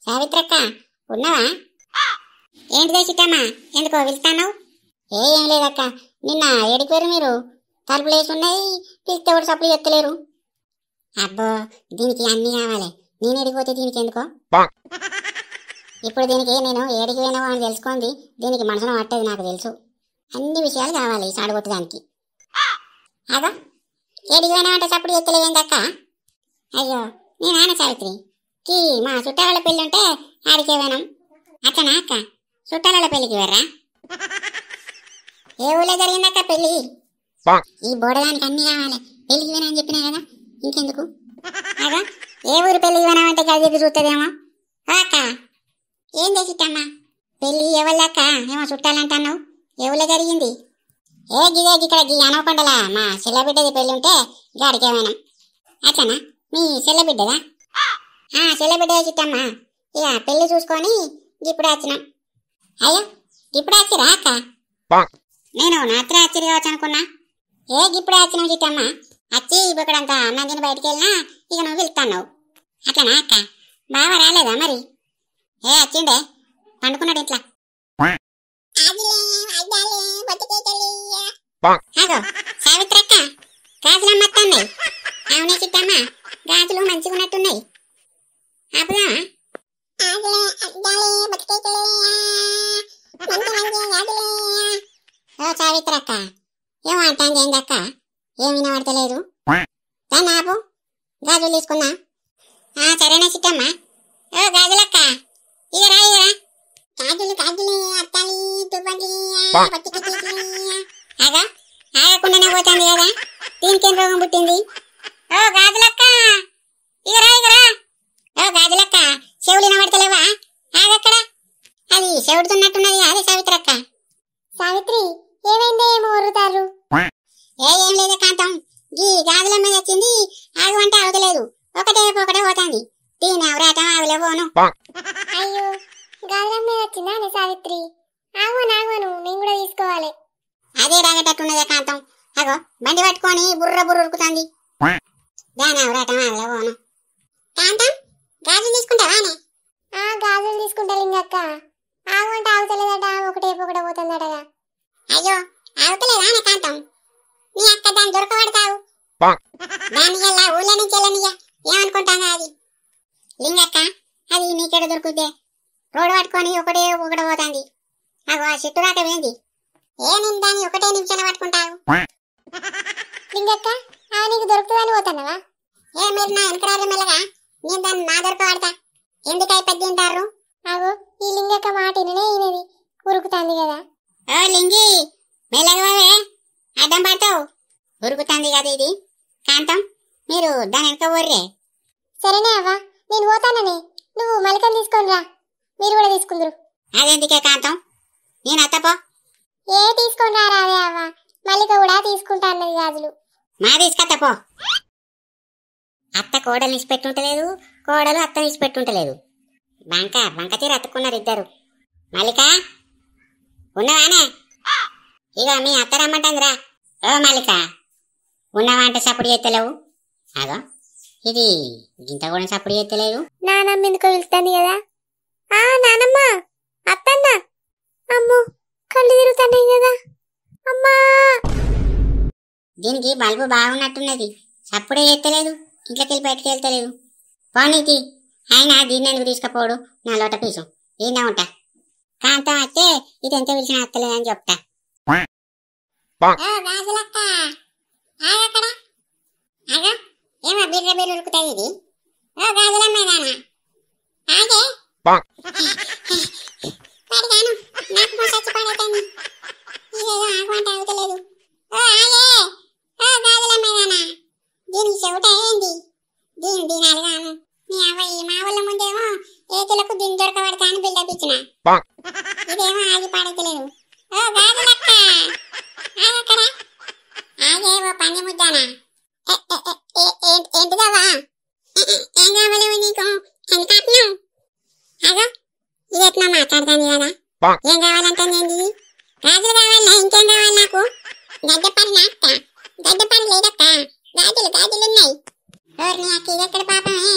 సావిత్రక్క ఉన్నావా? ఏంటిదే చిట్టమ్మా, ఎందుకో పిలుస్తాను? ఏం లేదక్క, నిన్న ఏడిపోయారు మీరు? తలుపులు వేసి ఉన్నాయి, పిలిస్తే కూడా సప్లై ఎత్తలేరు. అబ్బో, దీనికి అన్నీ కావాలి, నేను ఎడిగిపోతే దీనికి ఎందుకో? ఇప్పుడు దీనికి నేను ఏడికి పోయినావో అని తెలుసుకుంది, దీనికి మనసును పట్టేది నాకు తెలుసు. అన్ని విషయాలు కావాలి ఈ సాడుగొట్టడానికి. అదో ఏడికి పోయినావంటే సప్పుడు ఎత్తలేవేందక్క? అయ్యో నీ నాన్న సావిత్రి కీ మా చుట్టాల పెళ్ళి ఉంటే ఆడికే పోయినాం. అక్కనా అక్క, చుట్టాల పెళ్ళికి వెళ్ళరా? ఏ ఊళ్ళో జరిగిందక్క పెళ్ళి? ఈ బోడదానికి అన్ని కావాలి, పెళ్ళికి పోయినా అని చెప్పినా కదా, ఇంకెందుకు? అదో ఏ ఊరు పెళ్ళికి పోయినామంటే గదికి చూస్తుందేమో. అక్క ఏం చేసిట్టమ్మా పెళ్ళి? ఎవళ్ళక్క? ఏమో చుట్టాలంటున్నావు, ఏ ఊళ్ళో జరిగింది? ఏ గిదే ఇక్కడ గీ అనవకొండలా మా చెల్లబిడ్డది పెళ్ళి ఉంటే గాడికే పోయినాం. అట్లనా, మీ చెల్లబిడ్డదా? చెల్లబిడ్డ చిట్టమ్మా, ఇక పెళ్లి చూసుకొని ఇప్పుడే వచ్చినాం. అయ్యో ఇప్పుడే వచ్చిరా అక్క? నేను రాత్రి వచ్చిరు కావచ్చు అనుకున్నా. ఇప్పుడే వచ్చినావు చిట్టమ్మా, వచ్చి ఇక్కడంతా అన్నం తిని బయటికి వెళ్ళినా ఇక నువ్వు వెళ్తున్నావు. అట్లనా అక్క? బాగా రాలేదా మరి? వచ్చిండే, పండుకున్నాడు ఇంట్లో. అగో సావిత్రక్క, గాజులు అమ్మత్తున్నాయి. అవునే చిట్టమ్మా, గాజులు మంచిగా ఉన్నట్టున్నాయి. ఆపుదామా? ఓ సావిత్రక్క, ఏమో అంటాంది ఏందక్క? ఏమి వినబడతలేదు. దాన్ని ఆపు, గాజులు తీసుకున్నా. సరేనా చిట్టమ్మా? ఓ గాజులక్క, ఇగరా ఇగరా గాజులు గాజులు అత్తాలి తువ్వండి. అగా ఆగకుండానే పోతుంది కదా, దీనికేం రోగం పుట్టింది? ఓ గాజులక్క, ఇగరా ఇగరా. ఓ గాజులక్క, చెవులు వినబడతలేవా? ఆగక్కడ, అది చెవుడుతున్నట్టున్నది. అదే సావిత్రక్క. సావిత్రి ఏమైందే, ఏమో వరుతారు? ఏం లేదా కాంతం, ఈ గాజుల మీద వచ్చింది, ఆగమంటే ఆగలేదు, ఒకటే పోతుంది. దీని అవరాటం ఆవిలే పోను. అయ్యో గాజుల మీద వచ్చిందా అని సావిత్రి? ఆగమను నేను కూడా తీసుకోవాలి. అదే రాగేటట్టున్నదే కాంతం, అగో బండి పట్టుకొని బుర్ర ఉరుకుతుంది. దాని అవరాటం ఆవిలే పోను. కాంతం గాజులు తీసుకుంటావా? గాజులు తీసుకుంటా లింగక్క. ఆగమంటే ఆగుతలేదట, ఒకటే పోతుందటగా. అయ్యో ఆగుతలేదా అనే కాంతం, నీ అక్క దాన్ని దొరకబడతావు. దాని ఎలా ఊళ్ళో నుంచి వెళ్ళనియా, ఏమనుకుంటానా అది? లింగక్క అది నీకెడ దొరుకుద్దే, రోడ్డు పట్టుకొని ఒకటే పోతుంది. అగో ఆ చెట్టు రాక వేంది, నేను దాన్ని ఒకటే నిమిషాలు పట్టుకుంటావు. లింగక్క నీకు దొరుకుతుందని పోతున్నావా? మీరు నా వెనకరారు మెల్లగా, నేను దాన్ని నా దొరకబడతా. ఎందుకై పెద్ద తింటారు? అగో ఈ లింగక్క మాట ఈయనది ఉరుకుతుంది కదా. ఓ లింగి మెల్లగా అడ్డం పడతావు, ఉరుకుతుంది కదా ఇది. కాంతం మీరు దాని వెనక ఊర్రే. సరేనే అవ్వా, నేను పోతానని నువ్వు మలికని తీసుకొని రా, మీరు కూడా తీసుకుందరు. అదెందుకే కాంతం, నేను అత్తపో. తీసుకొని రాదే అవ్వా, మల్లిక కూడా తీసుకుంటా అన్నది గాజులు. మా తీసుకత్తపో. అత్త కోడలు ఇచ్చిపెట్టుంటలేదు, కోడలు అత్తని ఇచ్చిపెట్టుంటలేదు. బంక తీరు అత్తుకున్నారు ఇద్దరు. మల్లిక ఉన్నవానే? ఇక మీ అత్త రమ్మంటుందిరా. ఓ మల్లిక ఉన్నవా అంటే సప్పుడు చేస్తలేవు. అగో ఇది గింత కూడా సప్పుడు చేస్తలేదు. నానమ్మ ఎందుకో పిలుస్తుంది కదా. నానమ్మ అత్తన్న, అమ్మో కళ్ళు తిరుగుతున్నాయి కదా అమ్మా. దీనికి బల్బు బాగున్నట్టున్నది, సప్పుడే చేస్తలేదు, ఇంట్లోకి వెళ్ళి బయటకు వెళ్తలేదు. పోనీకి అయినా దీన్ని ఎందుకు తీసుకుపోడు, నా లోట పీసు ఈయన ఉంటా. కాంతం అయితే ఇది ఎంత పిలిచినా అత్తలేదని చెప్తా. ఏమో బిర్ర బిర్ర ఉరుకుతాయి ఇది. ఓ గాజులమ్మేదానా ఆగే పడిగాను, నాకు చచ్చిపడతాను. ఇదేదో ఆగమంటే అవుతలేదు. ఓ ఆగే, ఓ గాజులమ్మేదానా, దీనికి చెవుట ఏంది? దీని అడిగాను. నీ అవ్వయి మా వాళ్ళ ముందేమో ఏతులకు దీన్ని దొరకబడతా అని బిల్డప్ ఇచ్చిన, ఇదేమో ఆగి పడతలేదు. ఓ గాజులక్క ఆగక్కడ, ఆగే ఓ పని ముద్దానా. ఏంటిదవా? ఏం కావాలి నీకు? ఎంత కాపినావు? అగో ఇది ఎట్లా మాట్లాడుతుంది కదా. ఏం కావాలంటే ఏంది? గాజులు కావాలా? ఇంకేం కావాలి నాకు? గడ్డ పడిన అక్క, ఎవరిని అక్క ఇదెక్కడ పాపమే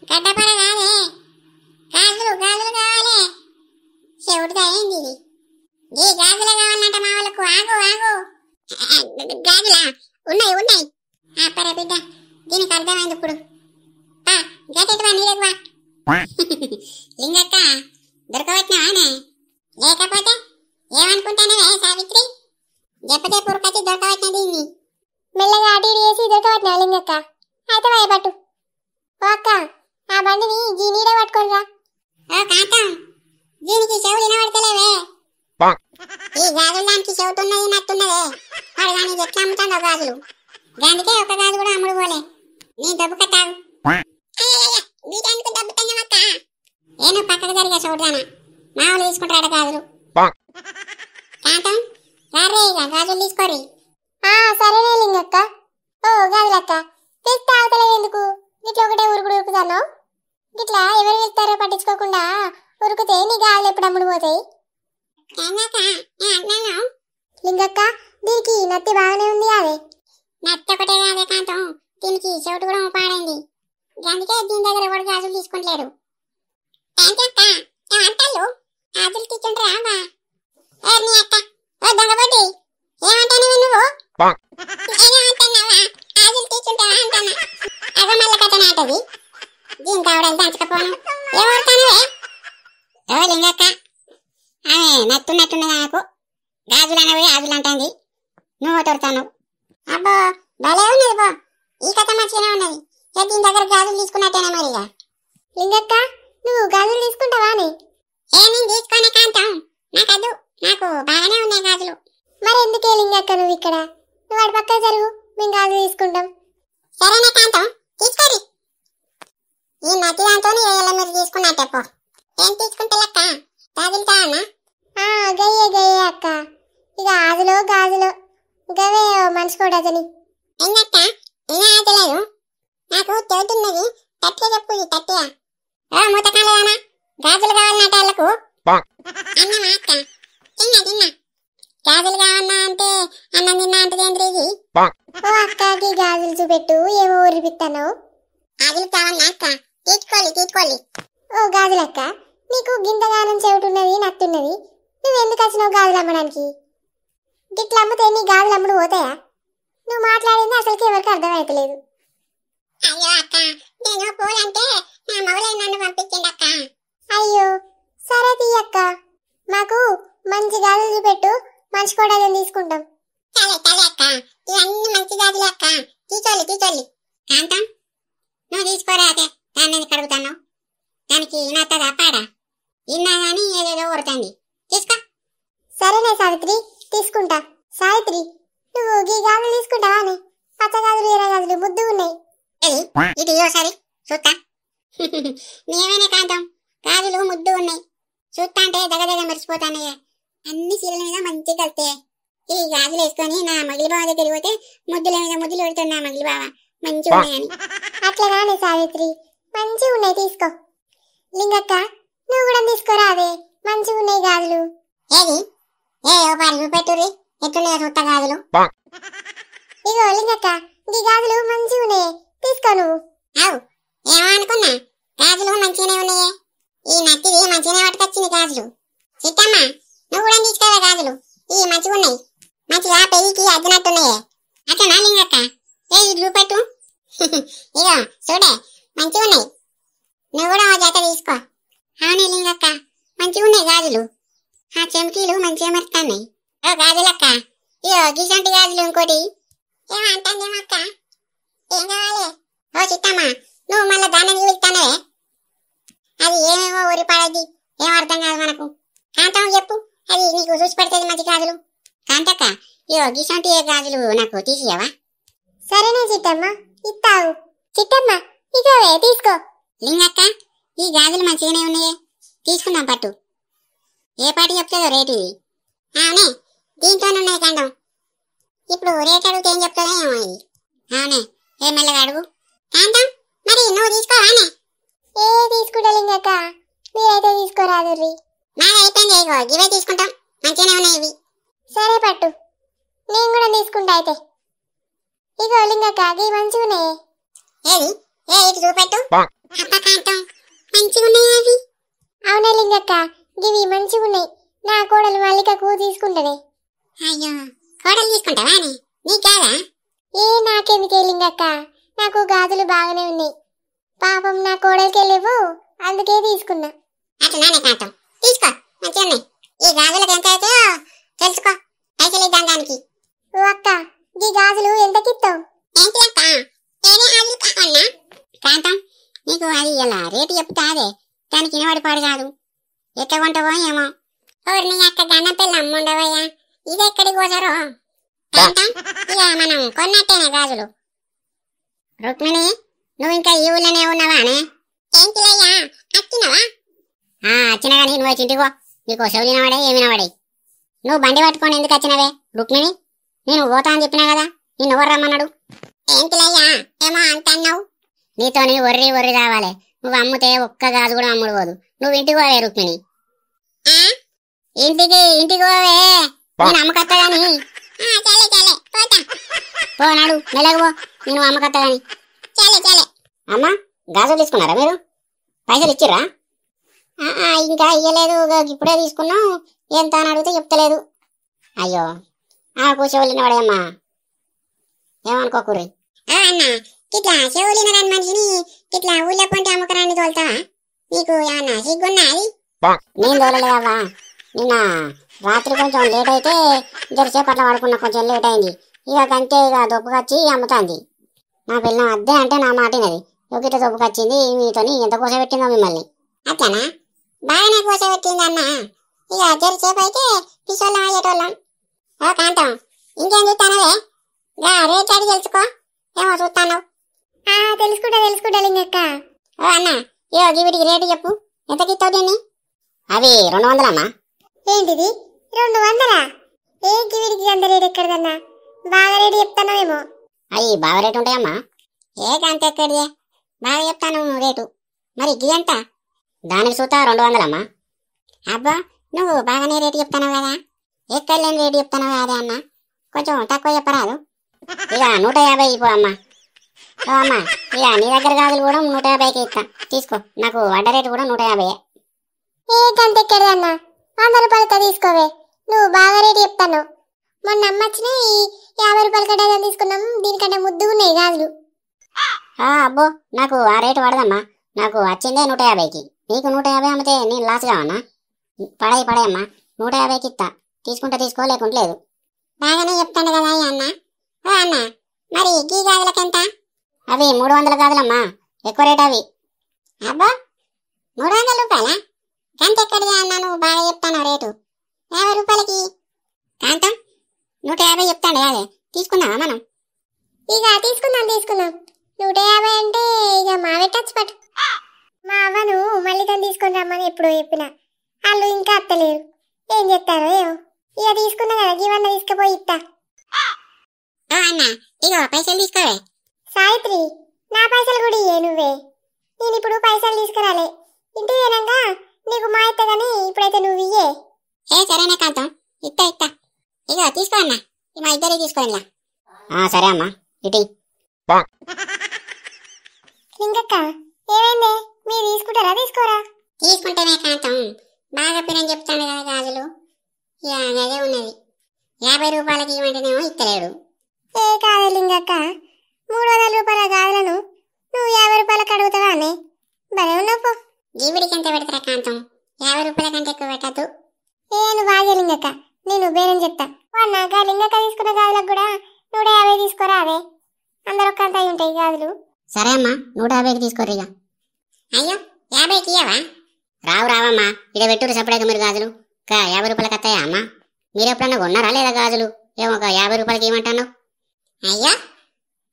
గడ్డపడ కాదే గాజులు గాజులు కావాలి చెవుడుదా ఏంది ఇది ఈ గాజులే కావాలంట మా వాళ్ళకు ఆగు ఆగు గాజులా ఉన్నాయి ఉన్నాయి పరే బిడ్డ దీనికి అర్థమైంది ఇప్పుడు గట్టెట్టువా నీడెక్కువా లింగక్క దొరకవచ్చినావానే లేకపోతే ఏమనుకుంటానవే సావిత్రి చెప్పతే పురుకచ్చి దొరకవచ్చిన దీన్ని మెల్లగా అటు ఇటు చేసి దొరకవచ్చినా లింగక్క అయితే భయపట్టు ఓ అక్క ఆ బండిని జీ నీడే పట్టుకోనరా ఓ కాంతం దీనికి చెవులు వినబడతలేవే ఈ గాజులు దానికి చెవుతున్నది నట్టున్నదే వాడు దానికి ఎట్లా అమ్ముతాడో గాజులు దానికే ఒక గాజు కూడా అమ్ముడు పోలే నేను దెబ్బ కట్టావు వీటానికి దెబ్బతానవక్క నేను పక్కకు జరిగా చూడదానా మామూలు తీసుకుంటాడ గాజులు కాంతం రారే ఇక గాజులు తీసుకోరి సరేనే లింగక్క ఓ గాజులక్క తెస్తే అవతలేదు ఎందుకు గిట్లా ఒకటే ఉరుకుడు ఉరుకుతాను గిట్లా ఎవరు వెళ్తారో పట్టించుకోకుండా ఉరుకుతే నీ గాజులు ఎప్పుడు అమ్ముడు పోతాయి లింగక్క దీనికి నత్తి బాగానే ఉంది అదే నత్తి ఒకటే కాదే కాంతం దీనికి చెవిటి కూడా పాడైంది అందుకే దీని దగ్గర ఎవరు గాజులు తీసుకుంటలేరు ఏమంటారు గాజులు తీసుకుంటారా నీ అక్క ఓ దొంగబొడ్డి ఏమంటాను నువ్వు గాజులు తీసుకుంటావా అంటానా అగ మల్ల కథ నాటది దీని కావడాలు దాచకపోను ఏమంటానువే ఓ లింగక్క ఆమె నత్తున్నట్టున్నది నాకు గాజులు అనేవి గాజులు అంటుంది నువ్వు తొడతాను అబ్బో భలే ఉన్నది బో ఈ కథ మంచిగానే ఉన్నది దీని దగ్గర గాజులు తీసుకున్నట్టేనా మరిగా లింగక్క నువ్వు గాజులు తీసుకుంటావా అని నేను తీసుకోనే కాంతం నాకద్దు నాకు బాగానే ఉన్నాయి గాజులు మరి ఎందుకే లింగక్క నువ్వు ఇక్కడ నువ్వు వాడి పక్క జరుగు మేము గాజులు తీసుకుంటాం సరేనే కాంతం తీసుకోరి ఈ నది దాంతో మీరు తీసుకున్నట్టేపో ఏం తీసుకుంటే లెక్క గాజులు కావన్నా గయ్యే గయ్యే అక్క ఇక గాజులో గాజులో గవే మనిషికోడని ఎందుక ఇంకా ఆచలేదు నాకు చెబుతున్నది తట్టిగా చెప్పు తట్టిగా మూతకాలేనా గాజులు కావాలన్నట్టు వాళ్ళకు అన్నమా అక్క తిన్నా గాజులు కావాలన్నా అంటే అన్నం తిన్నా అంటే ఏంద్రీ ఓ అక్కకి గాజులు చూపెట్టు ఏమో ఊరిపిస్తాను గాజులు కావాలన్నా అక్క తీసుకోవాలి ఓ గాజులక్క నీకు గింతగానం చెవిటున్నది నత్తున్నది నువ్వెందుకు వచ్చినావు గాజులు అమ్మడానికి గిట్ల అమ్మితే నీ గాజులు అమ్ముడు పోతాయా నువ్వు మాట్లాడింది అసలుకి ఎవరికి అర్థమైతలేదు అయ్యో అక్క నేను పోలంటే నా మౌలే నన్ను పంపించిండక్క అయ్యో సరే తీయక్క మాకు మంచి గాజులు చూపెట్టు మంచి కోడలను తీసుకుంటాం సరే అక్క ఇవన్నీ మంచి గాజులు అక్క తీసుకోవాలి కాంతం నువ్వు తీసుకోరా అదే దాన్ని కడుగుతాను దానికి నత్తదా పాడా ఇన్నా గానీ ఏదేదో కొడుతుంది తీసుకో సరేనే సావిత్రి తీసుకుంటా సావిత్రి నువ్వు ఈ గాజులు తీసుకుంటావా అని పచ్చ గాజులు ఎర్ర గాజులు ముద్దుగా ఉన్నాయి ఇది సరే చూస్తా మేమేనే కాంతం గాజులు ముద్దు ఉన్నాయి చూస్తా అంటే దగ్గర మర్చిపోతానే అన్ని చీరల మీద మంచిగా కలితే ఈ గాజులు వేసుకొని నా మగిలి బావ దగ్గరికి పోతే ముద్దుల మీద ముద్దులు పెడుతున్నా మగిలి బావ మంచిగా ఉన్నాయని అట్లా కానీ సావిత్రి మంచిగా ఉన్నాయి తీసుకో లింగక్క నువ్వు కూడా తీసుకోరా అదే మంచిగా ఉన్నాయి గాజులు ఏది పెట్టురి ఎట్టున్నాయో చూస్తా గాజులు ఇగో లింగక్క ఈ గాజులు మంచిగా ఉన్నాయి తీసుకో నువ్వు ఏమనుకున్నా గాజులు మంచిగానే ఉన్నాయే ఈ నత్తిది మంచిగానే పట్టుకొచ్చింది గాజులు చిట్టమ్మ నువ్వు కూడా తీసుకోవా గాజులు ఈ మంచిగా ఉన్నాయి మంచిగా పెయ్యికి అద్దినట్టున్నాయే అట్లా లింగక్క ఇది చూపెట్టు ఇగో చూడే మంచిగా ఉన్నాయి నువ్వు కూడా జత తీసుకో అవునే లింగక్క మంచిగా ఉన్నాయి గాజులు ఆ చెంకీలు మంచిగా మరుతున్నాయి ఓ గాజులక్క ఇగో గిసంటి గాజులు ఇంకోటి ఏమంటాందేమక్క ఏం కావాలి ఓ చిట్టమ్మ నువ్వు మళ్ళా దాన్ని పిలుస్తానవే అది ఏమేమో ఊరి పాడద్ది ఏం అర్థం కాదు మనకు కాంతం చెప్పు అది నీకు చూసి పెడుతుంది మంచి గాజులు కాంతక్క ఇగో గిసంటి గాజులు నాకు తీసియవా సరేనే చిట్టమ్మ ఇస్తావు చిట్టమ్మ ఇగోవే తీసుకో లింగక్క ఈ గాజులు మంచిగానే ఉన్నాయే తీసుకుందాం పట్టు ఏ పాటి చెప్తుందో రేటు ఇది అవునే దీంతోనున్నాయి కండం ఇప్పుడు రేట్ అడిగితే ఏం చెప్తుందో ఏమో ఇది అవునే ఏ మెల్లగా అడుగు కాంతం మరి నువ్వు తీసుకోవానే తీసుకుంటా లింగక్క మీరైతే తీసుకోరాదు మాది అయిపోయింది ఇగో ఇవే తీసుకుంటాం మంచిగానే ఉన్నాయి ఇవి సరే పట్టు నేను కూడా తీసుకుంటా అయితే ఇగో లింగక్క ఇవి మంచిగా ఉన్నాయి ఏది ఏ ఇటు చూపెట్టు. అబ్బా కాంతం మంచిగా ఉన్నాయి అవి. అవునా లింగక్క, గివి మంచిగా ఉన్నాయి. నా కోడలు మల్లికకు తీసుకుంటనే. అయ్యో కోడలు తీసుకుంటావా అని నీకు కాదా? ఏ నాకెందుకే లింగక్క, నాకు గాజులు బాగానే ఉన్నాయి. పాపం నా కోడలికి లేవు, అందుకే తీసుకున్నా. అట్లనే కాంతం తీసుకో, మంచిగా ఉన్నాయి. ఈ గాజులకు ఎంత అవుతాయో తెలుసుకో, పైసలు ఇద్దాం దానికి. ఓ అక్క, ఈ గాజులు ఎంతకిస్తావు? ఏంటి అక్క, ఏదే గాజులు కావన్నా? కాంతం నీకు అది ఇలా రేటు చెప్తా అదే, దానికి వినబడి పాడు కాదు. ఎట్లా కొంటావో ఏమో. ఓర్ని అక్క గన్న పిల్ల అమ్ముండవయ్యా, ఇది ఎక్కడికి పోతారో. కాంతం ఇక మనం కొన్నట్టేనే గాజులు. రుక్మిణి నువ్వు ఇంకా ఈ ఊళ్ళోనే ఉన్నావానే? ఏంటిలయ్యా వచ్చినవా? వచ్చినా కానీ నువ్వు వచ్చి ఇంటికో, నీకు చెవులినవాడే ఏమినవాడే. నువ్వు బండి పట్టుకొని ఎందుకు వచ్చినవే రుక్మిణి? నేను పోతా అని చెప్పినా కదా, నిన్ను ఎవరు రమ్మన్నాడు? ఏంటిలయ్యా ఏమో అంత అన్నావు? నీతో నీ ఒర్రి ఒర్రి రావాలి. నువ్వు అమ్ముతే ఒక్క గాజు కూడా అమ్ముడు పోదు. నువ్వు ఇంటికి పోవే రుక్మిణి. ఇంటికి పోవే, నేను అమ్మకత్తా గాని. పోనాడు మెల్లగా పో, నేను అమ్మకత్తా గాని. అమ్మా గాజులు తీసుకున్నారా మీరు? పైసలు ఇచ్చిర్రా? ఇంకా ఇయ్యలేదు, ఇప్పుడే తీసుకున్నాం. ఎంత అని అడిగితే చెప్తలేదు. అయ్యో కూర్చోవలిన వాడేమ్మా, ఏమనుకోకూరి. అన్న ఇట్లా చెవులిన రాని మనిషిని ఇట్లా ఊళ్ళో పొంటి అమ్మకరాన్ని తోలుతావా? నీకు ఏమన్నా సిగ్గున్నా? అది నేను తోలలేదవ్వా. నిన్న రాత్రి కొంచెం లేట్ అయితే జరసేపట్ల పడుకున్నా, కొంచెం లేట్ అయింది. ఇక కంటే ఇక దొప్పుకొచ్చి అమ్ముతాంది. నా పిల్లం అద్దే అంటే నా మాటినది. ఒకట దొప్పుకొచ్చింది, మీతోని ఎంత కోసపెట్టిందో మిమ్మల్ని. అట్లనా? బాగానే కోసపెట్టింది అన్న. ఇక జరసేపు అయితే పిసోళ్ళం అయ్యేటోళ్ళం. ఓ కాంతం ఇంకేం చూస్తానవే, రేట్ అడిగి తెలుసుకో. ఏమో చూస్తాను. తెలుసుకుంటా లింగక్క. ఓ అన్న ఇగో వీటికి రేటు చెప్పు, ఎంతకిస్తావు దీన్ని? అవి 200 అమ్మా. ఏంటిది 200? ఏ వీడికి అంత రేటు ఎక్కడదన్నా? బాగా రేటు చెప్తానేమో. అవి బాగా రేటు ఉంటాయమ్మా. ఏ కాంత ఎక్కడిదే, బాగా చెప్తాను రేటు. మరి ఇది ఎంత? దానికి చూతా 200 అమ్మా. అబ్బా నువ్వు బాగానే రేటు చెప్తాను కదా, ఎక్కడ లేని రేటు చెప్తాను కదా అన్న. కొంచెం తక్కువ చెప్పరాదు? ఇక 150 ఇవ్వు అమ్మా. ఓ అమ్మా ఇక నీ దగ్గర గాజులు కూడా 150కి ఇస్తా, తీసుకో. నాకు వడ్డ రేటు కూడా 150. ఏ గంత ఎక్కడదన్నా, 100 రూపాయలతో తీసుకోవే. నువ్వు బాగా రేటు చెప్తాను. మొన్న అమ్మచ్చినా 50 రూపాయల కట్ట తీసుకున్నాం, దీనికంటే ముద్దుగా ఉన్నాయి గాజులు. అబ్బో నాకు ఆ రేటు పడదమ్మా, నాకు వచ్చిందే 150కి. నీకు 150 అమ్మితే నేను లాస్ కావన్నా? పడేయమ్మా, 150కి ఇస్తా, తీసుకుంటే తీసుకో, లేకుంటే లేదు. బాగానే చెప్తాను కదా అన్న. అన్న మరి గీ గాజులకెంత? అవి 300 గాజులమ్మా, ఎక్కువ రేట్ అవి. అబ్బా 300 రూపాయలా? గంత ఎక్కడిదే అన్న, నువ్వు బాగా చెప్తాను రేటు. 50 రూపాయలకి కాంతం 150 చెప్తాండే, అదే తీసుకుందామా మనం? ఇక తీసుకుందాం 150 అంటే ఇక మా పెట్టచ్చు పట్టు. మా అవ్వను మళ్ళీ తను తీసుకొని రమ్మని ఎప్పుడో చెప్పిన, వాళ్ళు ఇంకా అత్తలేరు. ఏం చెప్తారో ఏమో. ఇక తీసుకున్నా కదా, ఇవన్న తీసుకుపోయి ఇస్తా. అన్న ఇగో పైసలు తీసుకోవే. సావిత్రి నా పైసలు కూడా ఇయ్యే నువ్వే. నేను ఇప్పుడు పైసలు తీసుకురాలే, ఇంటికి పోయినాక నీకు మా ఇస్తా గానీ ఇప్పుడైతే నువ్వు ఇయ్యే. సరేనా కాంతం, ఇస్తా. ఇగో తీసుకో అన్న, మా ఇద్దరే తీసుకోనిలా. సరే అమ్మా, ఇటీ. లింగక్క ఏమైందే, మీరు తీసుకుంటారా తీసుకోరా? తీసుకుంటేనే కాంతం, బాగా పిరని చెప్తాను కదా గాజులు. ఇక అదే ఉన్నది. 50 రూపాయలకి ఇవ్వమంటేనేమో ఇస్తలేడు. ఏ కాదు లింగక్క, 300 రూపాయల గాజులను నువ్వు 50 రూపాయలకు అడుగుతావా అనే? భలే ఉన్నావు. జీవిడికి ఎంత పెడతారా కాంతం? 50 రూపాయల కంటే ఎక్కువ పెట్టద్దు. నువ్వు ఆగే లింగక్క, నేను బేరం చెప్తా. అన్నాక లింగక్క తీసుకున్న గాజులకు కూడా 150 తీసుకోరా. అవే అందరూ ఒక్కంత అయి ఉంటాయి గాజులు. సరే అమ్మా, 150కి తీసుకోరు ఇక. అయ్యో 50కి ఇయ్యవా? రావమ్మా, ఇక పెట్టురు సపరేట్గా మీరు గాజులు. 50 రూపాయలకి వస్తాయా అమ్మా? మీరు ఎప్పుడన్నా కొన్నారా లేదా గాజులు? ఏమో 50 రూపాయలకి ఏమంటాను? అయ్యో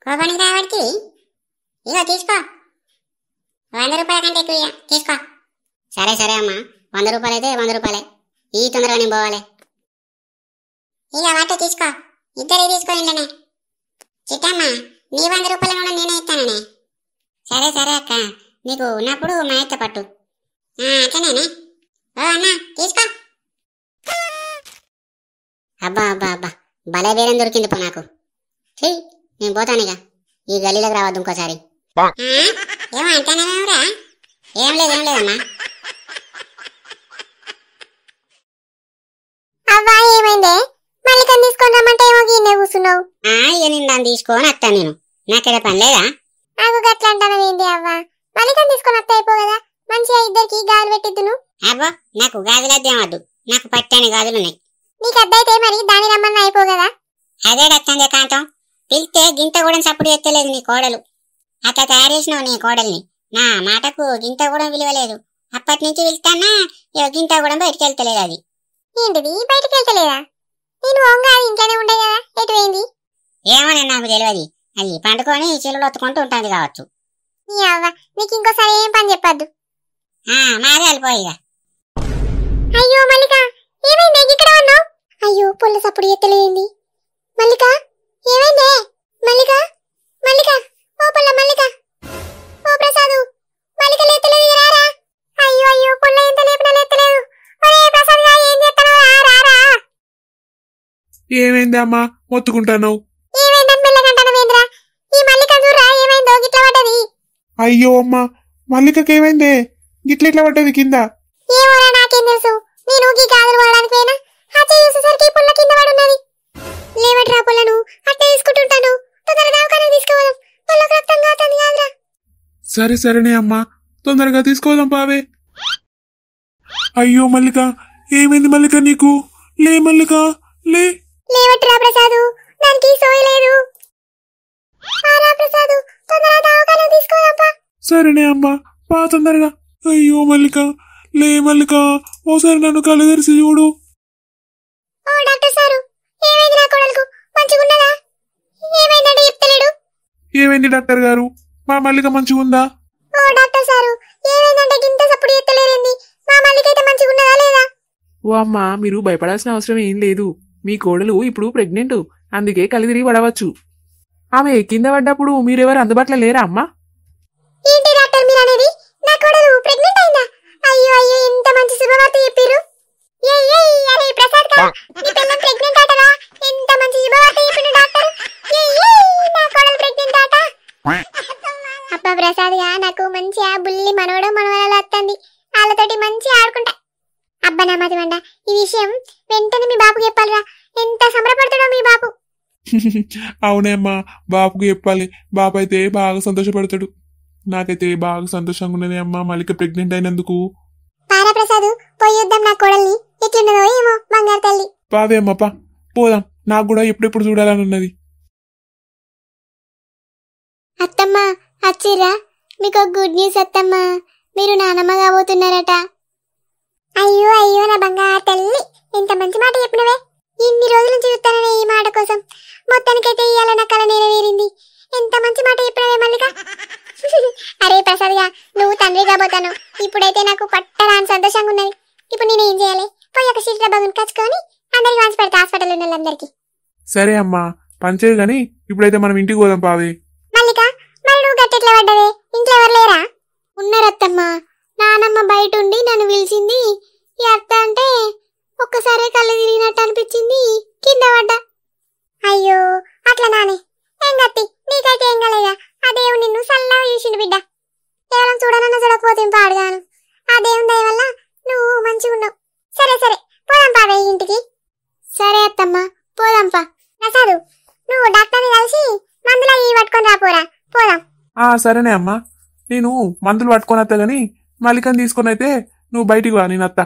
కోపానికి రావడికి. ఇగో తీసుకో, 100 రూపాయల కంటే ఎక్కువ తీసుకో. సరే అమ్మా, 100 రూపాయలు అయితే 100 రూపాయలే. ఈ తొందరగా నేను పోవాలి. ఇక వాటి తీసుకో, ఇద్దరే తీసుకోండి. చిట్టమ్మా నీ 100 రూపాయలు కూడా నేనే ఇస్తాననే. సరే అక్క, నీకు ఉన్నప్పుడు మా ఎత్త పట్టు. అట్లనేనే. ఓ అన్న తీసుకో. అబ్బా భలే బేరం దొరికింది పో నాకు. నేను పోతానిగా, ఈ గల్లీలోకి రావద్దు ఇంకోసారి. ఏమో అంటానేమరా? ఏం లేదమ్మా. అవ్వా ఏమైందే? మల్లికని తీసుకొని రమ్మంటే ఏమో గిన్నె కూర్చున్నావు. ఇక నేను దాన్ని తీసుకొని వస్తాను. నేను నాకేదా పని లేదా? నాకు గట్లా అంటానవేంది అవ్వా? మల్లికని తీసుకొని వస్తే అయిపో కదా, మంచిగా ఇద్దరికి గాజులు పెట్టిద్దును. అబ్బో నాకు గాజులద్దేమద్దు, నాకు పట్టని గాజులున్నాయి. నీకు అద్దయితే మరి దాని రమ్మన్నా అయిపో కదా. అదే డత్తందే కాంతం, పిలిస్తే గింత కూడా సప్పుడు ఎత్తలేదు నీ కోడలు. అట్లా తయారు చేసినావు నీ కోడల్ని. నా మాటకు గింత కూడా విలువలేదు. అప్పటి నుంచి పిలుస్తానా గింత కూడా బయటికి వెళ్తలేదు. అది ఏంటిది బయటికి వెళ్తలేదా? నేను ఓంగా అది ఇంట్లోనే ఉండే కదా, ఎటు పోయింది? ఏమోనే నాకు తెలియదు. అది పండుకొని చెల్లులు ఒత్తుకుంటూ ఉంటుంది కావచ్చు. నీ అవ్వ, నీకు ఇంకోసారి ఏం పని చెప్పద్దు. మాదే వెళ్ళిపోయిగా. అయ్యో మల్లిక, ఏమైంది ఇక్కడ ఉన్నావు? అయ్యో పొల్ల సప్పుడు ఎత్తలేంది. మల్లిక ఏమైందే? మల్లిక మల్లిక ఓ పొల్ల మల్లిక, ఓ ప్రసాదు మల్లిక లేతలేదు రారా. అయ్యో అయ్యో పొల్ల ఎంత లేపినా లేతలేదు. ఒరే ప్రసాద్ గా ఏం చేస్తున్నావు? రారా. ఏమైంది అమ్మా మొత్తుకుంటాను? ఏమైందని మెల్లగంటానవేంద్రా? ఈ మల్లిక చూడరా ఏమైందో గిట్ల పడ్డది. అయ్యో అమ్మా, మల్లికకేమైందే? గిట్ల పడ్డది కింద? ఏమోరా నాకేం తెలుసు. నేను గీ గాజులు కొనడానికి పోయినా అచ్చ చూసేసరికి పుల్ల కింద పడున్నది. లేవట్రా పుల్లను అట్టే తీసుకుంటుంటాను. తొందరగా దవాఖానకు తీసుకోవడం, పుల్లకు రక్తం కాతుంది కాదురా. సరేనే అమ్మా, తొందరగా తీసుకోదాం పావే. అయ్యో మల్లిక, ఏమైంది మల్లిక నీకు? లే మల్లిక లే. లేవట్రా ప్రసాదు, దానికి సోయలేదు. ప్రసాదు తొందరగా దవాఖానకు తీసుకోదాంపా. సరేనే అమ్మా, పా తొందరగా. అయ్యో మల్లిక లే మల్లిక, ఓసారి నన్ను కళ్ళు తెరిచి చూడు. ఓ డాక్టర్ సారు, ఏమైంది నా కొడలకు? మంచిగున్నదా? ఏమైందంటే చెప్తలేడు. ఏమైంది డాక్టర్ గారు? మా మల్లిక మంచిగుందా? ఓ డాక్టర్ సారు, ఏమైందంటే గింత సప్పుడు ఎత్తలేరేంది? మా మల్లికైతే మంచిగున్నదా లేదా? ఓ అమ్మా, మీరు భయపడాల్సిన అవసరం ఏం లేదు. మీ కోడలు ఇప్పుడు ప్రెగ్నెంట్, అందుకే కలిదిరిగి పడవచ్చు. ఆమె కింద పడ్డప్పుడు మీరెవరు అందుబాటులో లేరా అమ్మా? ఏంటి డాక్టర్ మీరు అనేది? నా కోడలు ప్రెగ్నెంట్ అయిందా? అయ్యో అయ్యో, ఎంత మంచి శుభవార్త చెప్పిరు. అరే ప్రసాద్ కా, నీ పిల్లం ప్రెగ్నెంట్ ఆటరా? ఎంత మంచి శుభవార్త చెప్పిండు డాక్టర్. నా కోడలు ప్రెగ్నెంట్ ఆట. అబ్బా ప్రసాద్ గా, నాకు మంచిగా బుల్లి మనవడం మనవరాలు వస్తుంది. వాళ్ళతోటి మంచి ఆడుకుంటా. అబ్బా నా మతి మండ, ఈ విషయం వెంటనే మీ బాబుకి చెప్పాలిరా. ఎంత సంబరపడతాడో మీ బాబు. అవునే అమ్మా, బాపుకు చెప్పాలి. బాపు అయితే బాగా సంతోషపడతాడు. నాకైతే బాగా సంతోషంగా ఉన్నది అమ్మా మల్లిక ప్రెగ్నెంట్ అయినందుకు. పారా ప్రసాదు, పోయొద్దాం నా కోడల్ని. ఎట్లున్నదో ఏమో బంగారు తల్లి. పావే అమ్మ పా, పోదాం. నాకు కూడా ఎప్పుడెప్పుడు చూడాలని ఉన్నది. అత్తమ్మ అచ్చిరా, మీకు గుడ్ న్యూస్ అత్తమ్మ. మీరు నానమ్మ కాబోతున్నారట. అయ్యో అయ్యో నా బంగారు తల్లి, ఎంత మంచి మాట చెప్పినవే. ఇన్ని రోజుల నుంచి చూస్తాననే ఈ మాట కోసం. మొత్తానికైతే ఇయ్యాల నా కల నెరవేరింది. ఎంత మంచి మాట చెప్పినవే మల్లిక. అరే ప్రసాద్ గా, నువ్వు తండ్రి కాబోతాను. ఇప్పుడైతే నాకు పట్టరాని సంతోషంగా ఉన్నది. ఇప్పుడు నేను ఏం చేయాలి? పోయి ఒక సీట్ బాగుని కచ్చుకొని అందరికి మంచి పెడతా, హాస్పిటల్ ఉన్న వాళ్ళందరికీ. సరే అమ్మా, పంచేది గాని ఇప్పుడైతే మనం ఇంటికి పోదాం పావే. మల్లిక, మరి నువ్వు గట్టెట్లా పడ్డవే? ఇంట్లో ఎవరు లేరా? ఉన్నారత్తమ్మ. నానమ్మ బయట ఉండి నన్ను పిలిచింది. ఈ అత్త అంటే ఒక్కసారే కళ్ళు తిరిగినట్టు అనిపించింది, కింద పడ్డా. అయ్యో అట్లా నానే, ఏం గట్టి నీకైతే ఏం కలేగా. ఆ దేవుడు నిన్ను సల్లా చూసిండు బిడ్డ. కేవలం చూడనన్నా చూడకపోతే పాడుగాను. ఆ దేవుని దయ వల్ల నువ్వు మంచిగా ఉన్నావు. సరే పోదాం పావే ఇంటికి. సరే అత్తమ్మ, పోదాంపా. ప్రసాదు, నువ్వు డాక్టర్ని కలిసి మందులు అవి పట్టుకొని రాపోరా, పోదాం. సరేనే అమ్మా, నేను మందులు పట్టుకొని వస్తా గాని మల్లికని తీసుకొని అయితే నువ్వు బయటికి వా, నేను అత్తా.